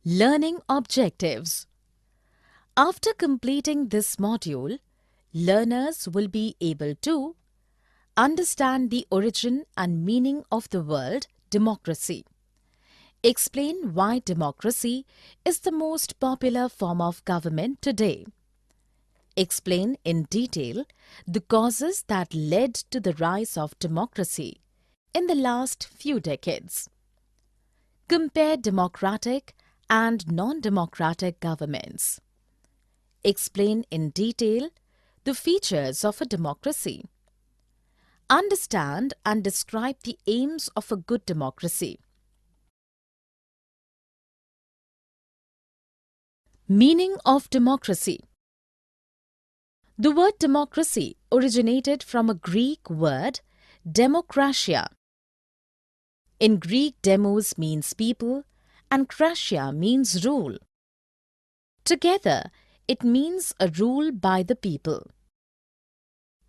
Learning objectives. After completing this module, learners will be able to understand the origin and meaning of the word democracy. Explain why democracy is the most popular form of government today. Explain in detail the causes that led to the rise of democracy in the last few decades. Compare democratic and non-democratic governments. Explain in detail the features of a democracy. Understand and describe the aims of a good democracy. Meaning of democracy. The word democracy originated from a Greek word, demokratia. In Greek, demos means people and kratia means rule. Together, it means a rule by the people.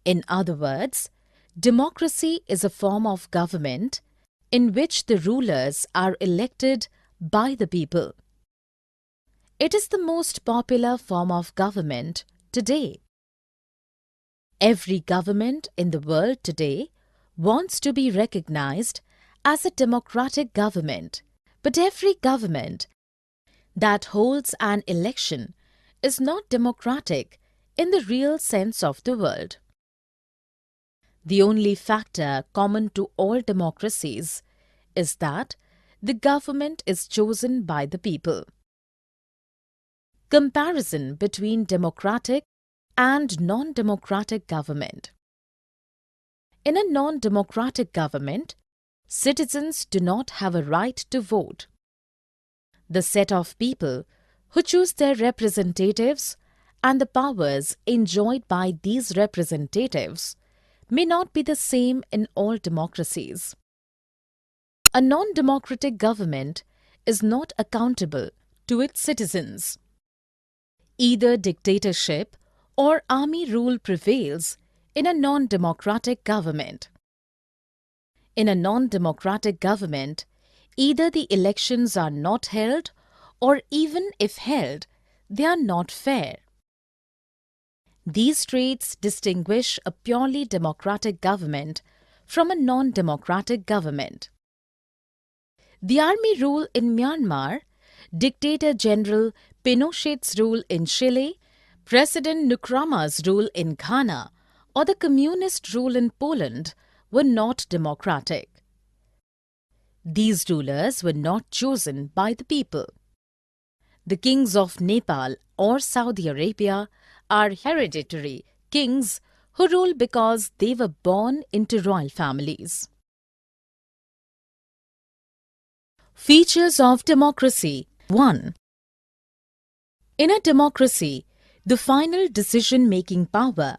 In other words, democracy is a form of government in which the rulers are elected by the people. It is the most popular form of government today. Every government in the world today wants to be recognized as a democratic government, but every government that holds an election is not democratic in the real sense of the word. The only factor common to all democracies is that the government is chosen by the people. Comparison between democratic and non-democratic government. In a non-democratic government, citizens do not have a right to vote. The set of people who choose their representatives and the powers enjoyed by these representatives may not be the same in all democracies. A non-democratic government is not accountable to its citizens. Either dictatorship or army rule prevails in a non-democratic government. In a non-democratic government, either the elections are not held or even if held, they are not fair. These traits distinguish a purely democratic government from a non-democratic government. The army rule in Myanmar, Dictator General Pinochet's rule in Chile, President Nkrumah's rule in Ghana, or the communist rule in Poland were not democratic. These rulers were not chosen by the people. The kings of Nepal or Saudi Arabia are hereditary kings who rule because they were born into royal families. Features of democracy. 1. In a democracy, the final decision-making power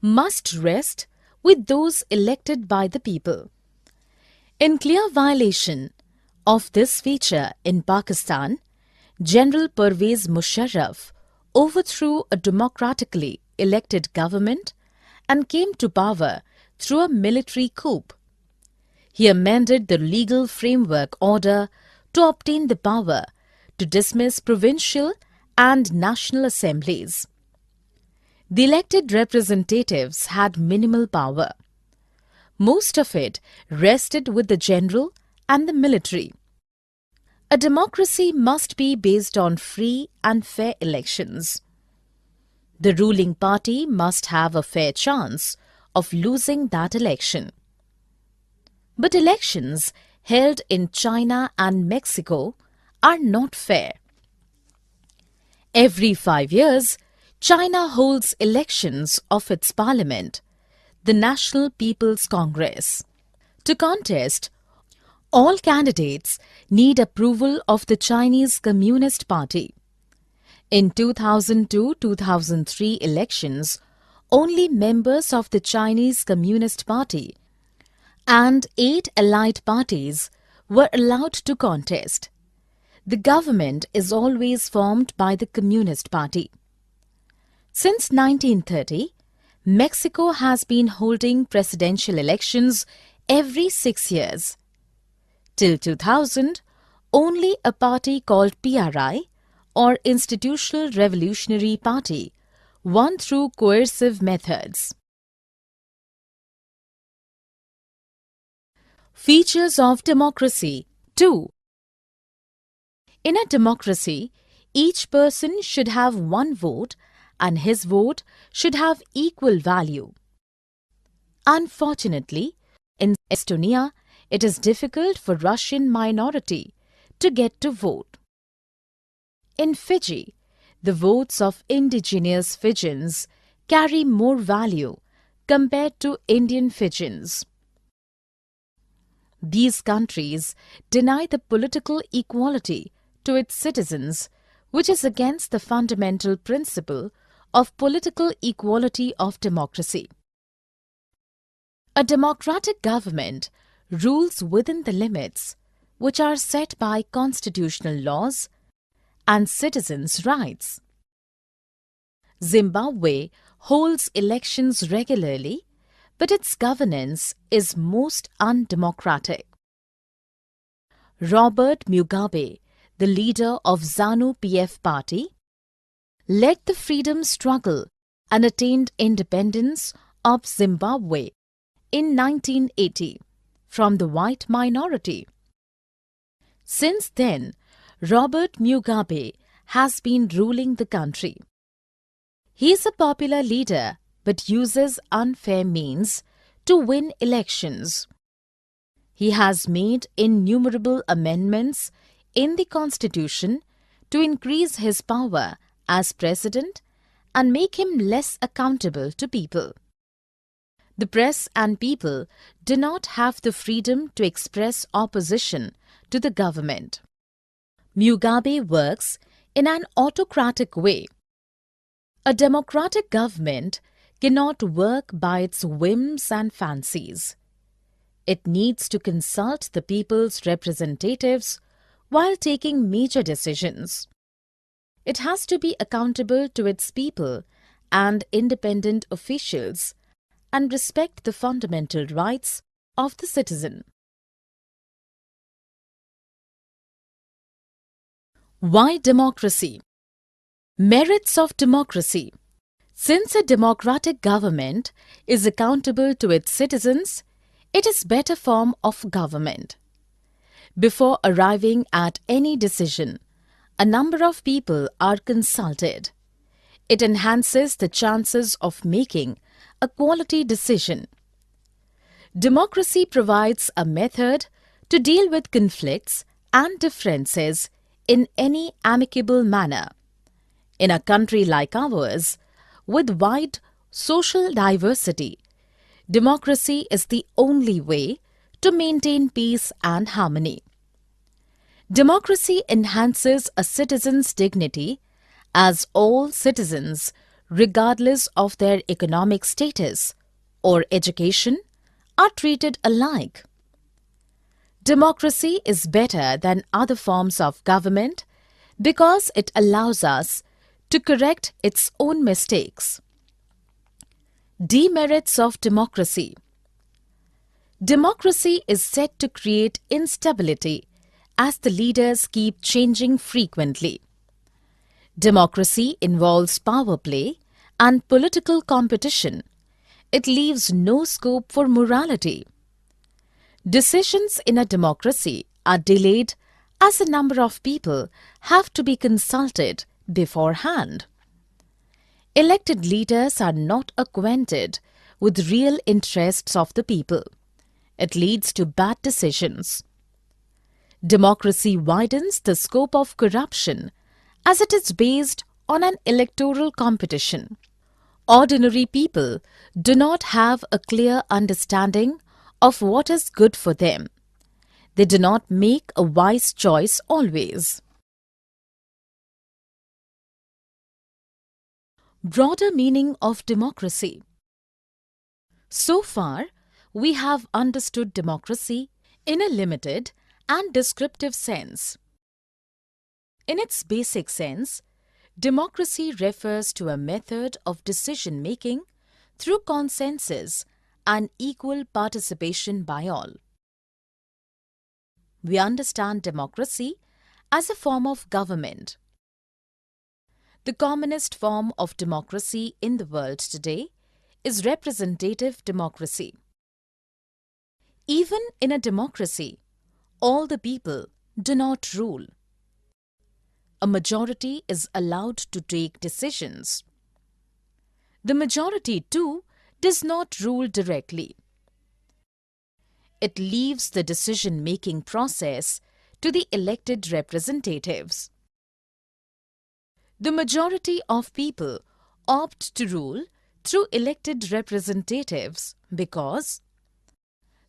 must rest with those elected by the people. In clear violation of this feature in Pakistan, General Pervez Musharraf overthrew a democratically elected government and came to power through a military coup. He amended the legal framework order to obtain the power to dismiss provincial and national assemblies. The elected representatives had minimal power. Most of it rested with the general and the military. A democracy must be based on free and fair elections. The ruling party must have a fair chance of losing that election. But elections held in China and Mexico are not fair. Every 5 years, China holds elections of its parliament, the National People's Congress. To contest, all candidates need approval of the Chinese Communist Party. In 2002-2003 elections, only members of the Chinese Communist Party and 8 allied parties were allowed to contest. The government is always formed by the Communist Party. Since 1930, Mexico has been holding presidential elections every 6 years. Till 2000, only a party called PRI, or Institutional Revolutionary Party, won through coercive methods. Features of democracy. 2. In a democracy, each person should have one vote and his vote should have equal value. Unfortunately, in Estonia, it is difficult for Russian minority to get to vote. In Fiji, the votes of indigenous Fijians carry more value compared to Indian Fijians. These countries deny the political equality to its citizens, which is against the fundamental principle of political equality of democracy. A democratic government rules within the limits which are set by constitutional laws and citizens' rights. Zimbabwe holds elections regularly, but its governance is most undemocratic. Robert Mugabe, the leader of ZANU-PF party, led the freedom struggle and attained independence of Zimbabwe in 1980 from the white minority. Since then, Robert Mugabe has been ruling the country. He is a popular leader but uses unfair means to win elections. He has made innumerable amendments in the Constitution to increase his power as president and make him less accountable to people. The press and people do not have the freedom to express opposition to the government. Mugabe works in an autocratic way. A democratic government cannot work by its whims and fancies. It needs to consult the people's representatives while taking major decisions. It has to be accountable to its people and independent officials and respect the fundamental rights of the citizen. Why democracy? Merits of democracy. Since a democratic government is accountable to its citizens, it is a better form of government. Before arriving at any decision, a number of people are consulted. It enhances the chances of making a quality decision. Democracy provides a method to deal with conflicts and differences in any amicable manner. In a country like ours, with wide social diversity, democracy is the only way to maintain peace and harmony. Democracy enhances a citizen's dignity as all citizens, regardless of their economic status or education, are treated alike. Democracy is better than other forms of government because it allows us to correct its own mistakes. Demerits of democracy. Democracy is said to create instability as the leaders keep changing frequently. Democracy involves power play and political competition. It leaves no scope for morality. Decisions in a democracy are delayed as a number of people have to be consulted beforehand. Elected leaders are not acquainted with real interests of the people. It leads to bad decisions. Democracy widens the scope of corruption as it is based on an electoral competition. Ordinary people do not have a clear understanding of what is good for them. They do not make a wise choice always. Broader meaning of democracy. So far, we have understood democracy in a limited and descriptive sense. In its basic sense, democracy refers to a method of decision-making through consensus and equal participation by all. We understand democracy as a form of government. The commonest form of democracy in the world today is representative democracy. Even in a democracy, all the people do not rule. A majority is allowed to take decisions. The majority, too, does not rule directly. It leaves the decision-making process to the elected representatives. The majority of people opt to rule through elected representatives because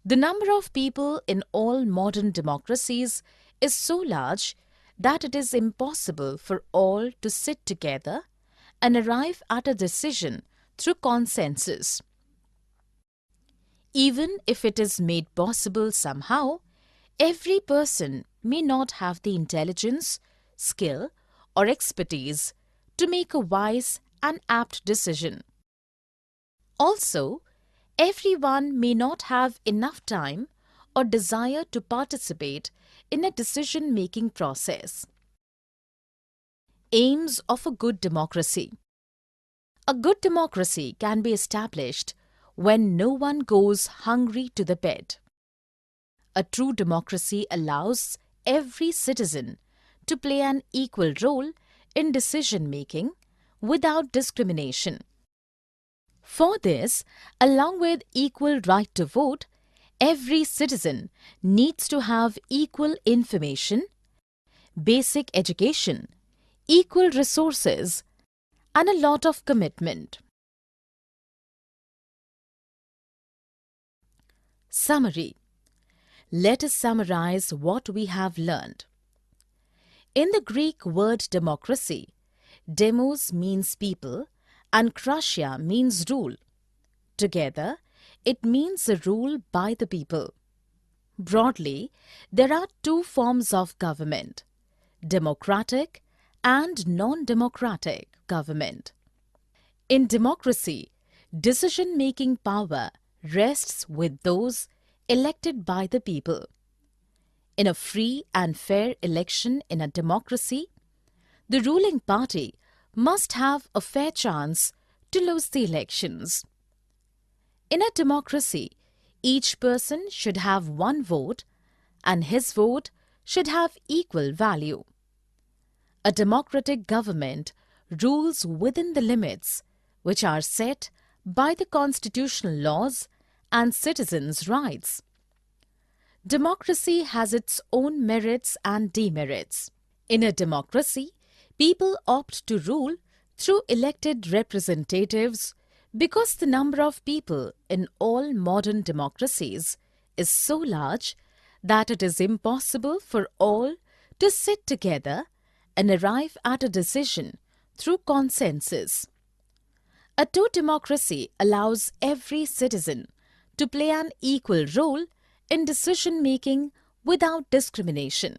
the number of people in all modern democracies is so large that it is impossible for all to sit together and arrive at a decision through consensus. Even if it is made possible somehow, every person may not have the intelligence, skill, or expertise to make a wise and apt decision. Also, everyone may not have enough time or desire to participate in a decision-making process. Aims of a good democracy. A good democracy can be established when no one goes hungry to the bed. A true democracy allows every citizen to play an equal role in decision-making without discrimination. For this, along with equal right to vote, every citizen needs to have equal information, basic education, equal resources, and a lot of commitment. Summary. Let us summarize what we have learned. In the Greek word democracy, demos means people and kratia means rule. Together, it means a rule by the people. Broadly, there are two forms of government: democratic and non-democratic government. In democracy, decision-making power rests with those elected by the people. In a free and fair election in a democracy, the ruling party must have a fair chance to lose the elections. In a democracy, each person should have one vote and his vote should have equal value. A democratic government rules within the limits which are set by the constitutional laws and citizens' rights. Democracy has its own merits and demerits. In a democracy, people opt to rule through elected representatives because the number of people in all modern democracies is so large that it is impossible for all to sit together and arrive at a decision through consensus. A true democracy allows every citizen to play an equal role in decision-making without discrimination.